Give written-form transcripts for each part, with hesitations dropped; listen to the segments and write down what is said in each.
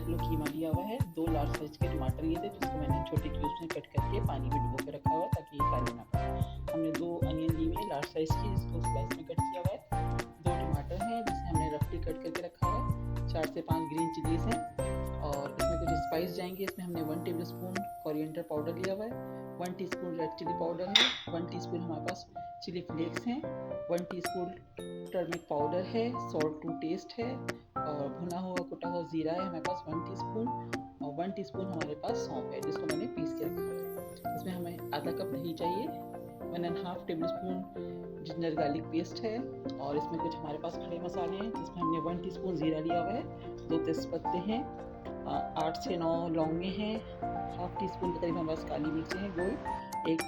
Kilo कीमा लिया हुआ है, 2 लार्ज साइज के टमाटर लिए थे जिसको मैंने छोटे क्यूब्स में कट करके पानी में डुबो के रखा हुआ है ताकि ये काले ना पड़े। हमने 2 अनियन ली हुई है लार्ज साइज की जिसको स्लाइस में कट किया हुआ है। 2 टमाटर हैं जिसे हमने रफली कट करके रखा हुआ है। 4 से 5 ग्रीन चिलीज हैं और इसमें कुछ स्पाइस जाएंगे। इसमें हमने 1 टेबलस्पून कोरिएंडर पाउडर लिया हुआ है, 1 टीस्पून रेड चिली पाउडर है, 1 टीस्पून हमारे पास चिली फ्लेक्स हैं, 1 टीस्पून टर्मरिक पाउडर है, सॉल्ट टू टेस्ट है और भुना हुआ कुटा हुआ जीरा है हमारे पास 1 टीस्पून और 1 टीस्पून हमारे पास सौंफ है जिसको मैंने पीस के रखा है। इसमें हमें आधा कप दही चाहिए, 1.5 टेबलस्पून जिंजर गार्लिक पेस्ट है और इसमें कुछ हमारे पास खड़े मसाले हैं जिसमें हमने 1 टीस्पून जीरा लिया हुआ है, 2 तेजपत्ते हैं, 8 से 9 लौंगे हैं, हाफ टी स्पून के करीब हमारे पास काली मिर्चें हैं गोल, 1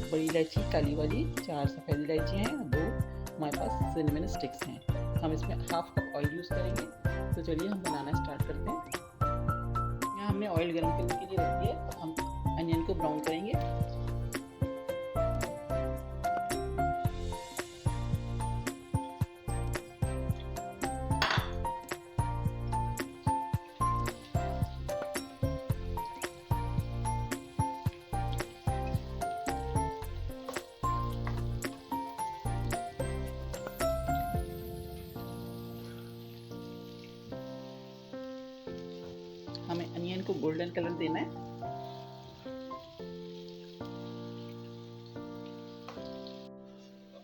बड़ी इलायची काली वाली, 4 सफ़ेद इलायची हैं, 2 हमारे पास सिनेमन स्टिक्स हैं। हम इसमें हाफ कप ऑयल यूज़ करेंगे। तो चलिए हम बनाना स्टार्ट करते हैं। यहाँ हमने ऑयल गर्म करने के लिए रख दिया। अब हम अनियन को ब्राउन करेंगे। हमें अनियन को गोल्डन कलर देना है।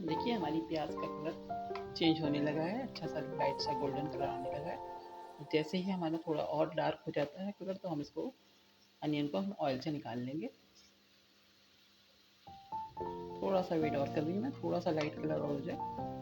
देखिए हमारी प्याज का कलर चेंज होने लगा है, अच्छा सा लाइट सा गोल्डन कलर आने लगा है। जैसे ही हमारा थोड़ा और डार्क हो जाता है कलर तो हम इसको अनियन को हम ऑयल से निकाल लेंगे। थोड़ा सा वेट और कर रही हूँ मैं, थोड़ा सा लाइट कलर और हो जाए।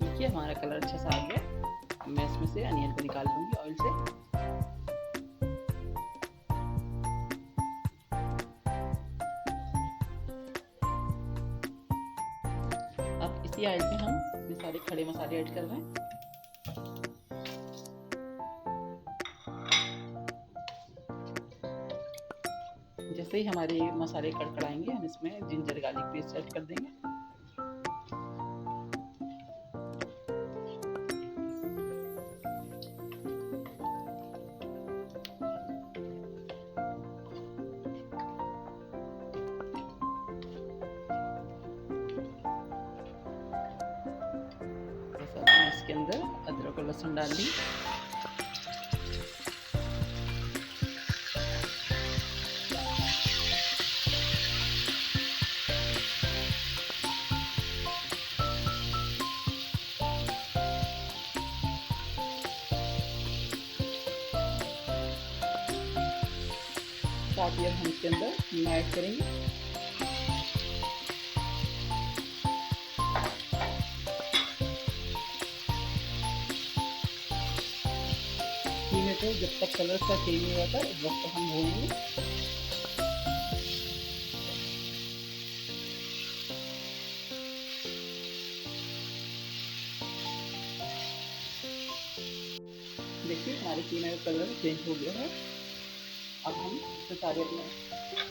देखिए हमारा कलर अच्छा सा आ गया। मैं इसमें से अनियन को निकाल लूँगी ऑयल से। अब इसी ऑयल में हम ये सारे खड़े मसाले ऐड कर रहे हैं। जैसे ही हमारे मसाले कड़कड़ाएंगे हम इसमें जिंजर गार्लिक पेस्ट ऐड कर देंगे। इसके अंदर अदरक और लहसुन डाल दी। साथ ही हम इसके अंदर कीमा ऐड करेंगे। कीमे को जब तक कलर का चेंज नहीं होता उस वक्त हम भूनेंगे। देखिए हमारे कीमे का कलर चेंज हो गया है। अब हम इसमें सारे अपने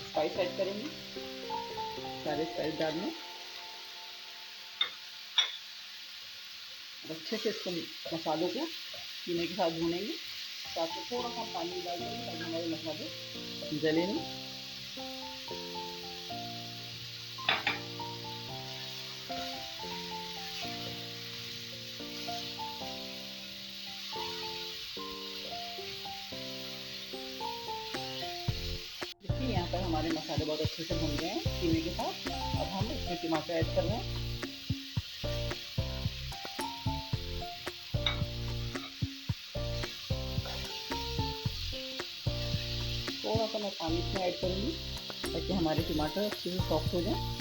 स्पाइस ऐड करेंगे। सारे स्पाइस डालने अच्छे से इसको मसालों को कीमे के साथ भूनेंगे। साथ में थोड़ा सा पानी डाल देंगे ताकि हमारे मसाले जले नहीं। देखिए यहाँ पर हमारे मसाले बहुत अच्छे से भून गए हैं कीमे के साथ। अब हम इसमें टमाटर ऐड कर रहे हैं। थोड़ा सा मैं पानी इसमें ऐड करूँगी ताकि हमारे टमाटर अच्छे से सॉफ्ट हो जाए।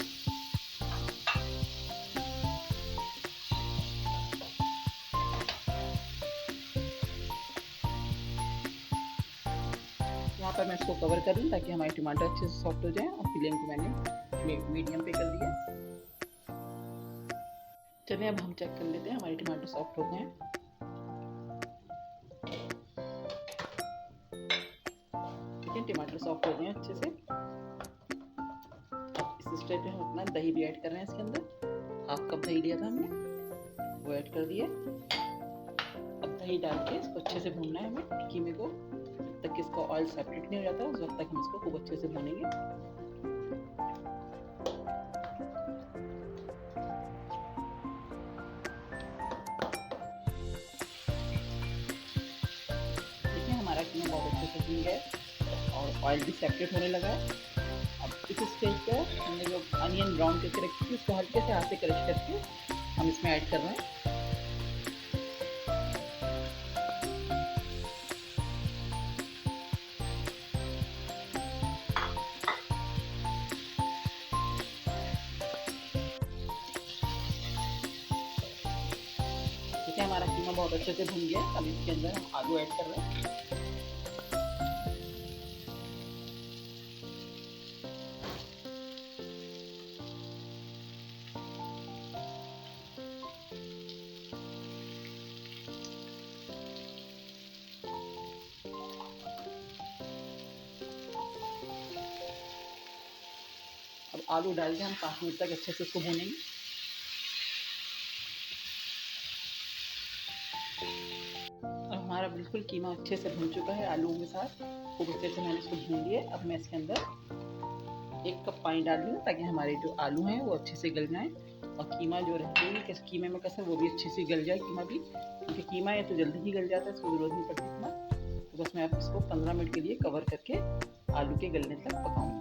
इसको कवर कर लूँ ताकि हमारे टमाटर अच्छे से सॉफ्ट हो जाएं। और फ्लेम को मैंने मीडियम पे कर दिया। चलिए अब हम चेक कर लेते हैं हमारे टमाटर सॉफ्ट हो गए हैं। ठीक है, टमाटर सॉफ्ट हो गए हैं अच्छे से। अब इस स्टेज पे हम अपना दही भी ऐड कर रहे हैं इसके अंदर। हाफ कप दही लिया था हमने, वो ऐड कर दिया। अब दही डाल के इसको अच्छे से भूनना है हमें कीमे को, जब तक इसका ऑयल सेपरेट नहीं हो जाता उस वक्त तक हम इसको खूब अच्छे से भूनेंगे। देखिए हमारा कीमा बहुत अच्छे से भून गया है और ऑयल भी सेपरेट होने लगा है। अब इस स्टेज पर हमने जो अनियन ब्राउन करके रखी थी उसको हल्के से हाथ से क्रश करके हम इसमें ऐड कर रहे हैं। देखिए हमारा कीमा बहुत अच्छे से भून गया है। अब इसके अंदर हम आलू ऐड कर रहे हैं। अब आलू डाल के हम 5 मिनट तक अच्छे से इसको भूनेंगे। अब हमारा बिल्कुल कीमा अच्छे से भून चुका है आलूओं के साथ। खूब अच्छे से मैंने इसको भून लिया। अब मैं इसके अंदर 1 कप पानी डाल दूँ ताकि हमारे जो आलू हैं वो अच्छे से गल जाएँ और कीमा जो रहती है कि कीमे में कसर वो भी अच्छे से गल जाए कीमा भी, क्योंकि कीमा है तो जल्दी ही गल जाता है, इसको ज़रूरत नहीं पड़ती इतना। तो बस मैं अब इसको 15 मिनट के लिए कवर करके आलू के गलने तक पकाऊँगी।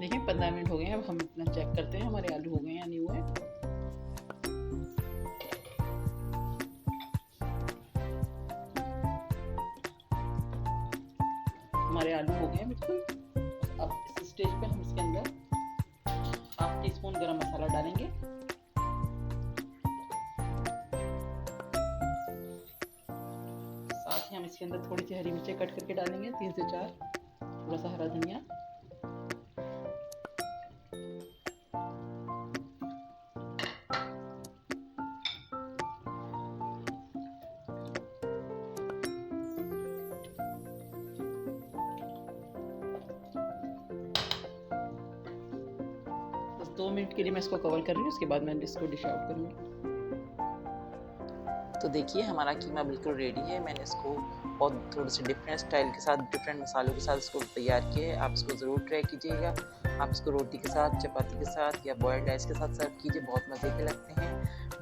देखिए 15 मिनट हो गए हैं। अब हम अपना चेक करते हैं हमारे आलू हो गए या नहीं हुए। हमारे आलू हो गए हैं बिल्कुल। अब इस स्टेज पे हम इसके अंदर 1/2 टीस्पून गरम मसाला डालेंगे। साथ ही हम इसके अंदर थोड़ी सी हरी मिर्ची कट करके डालेंगे, 3 से 4। थोड़ा सा हरा धनिया, बस 2 मिनट के लिए मैं इसको कवर कर रही हूँ। उसके बाद मैं इसको डिश आउट करूँगी। तो देखिए हमारा कीमा बिल्कुल रेडी है। मैंने इसको बहुत थोड़े से डिफरेंट स्टाइल के साथ, डिफरेंट मसालों के साथ इसको तैयार किया है। आप इसको ज़रूर ट्राई कीजिएगा। आप इसको रोटी के साथ, चपाती के साथ या बॉयल्ड राइस के साथ सर्व कीजिए, बहुत मज़े के लगते हैं।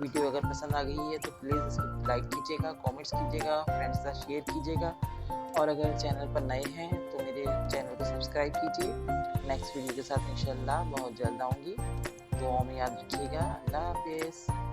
वीडियो अगर पसंद आ गई है तो प्लीज़ इसको लाइक कीजिएगा, कमेंट्स कीजिएगा, फ्रेंड्स के साथ शेयर कीजिएगा। और अगर चैनल पर नए हैं तो मेरे चैनल को सब्सक्राइब कीजिए। नेक्स्ट वीडियो के साथ इंशाल्लाह बहुत जल्द आऊँगी। दुआओं में याद रखिएगा। अल्लाह हाफिज़।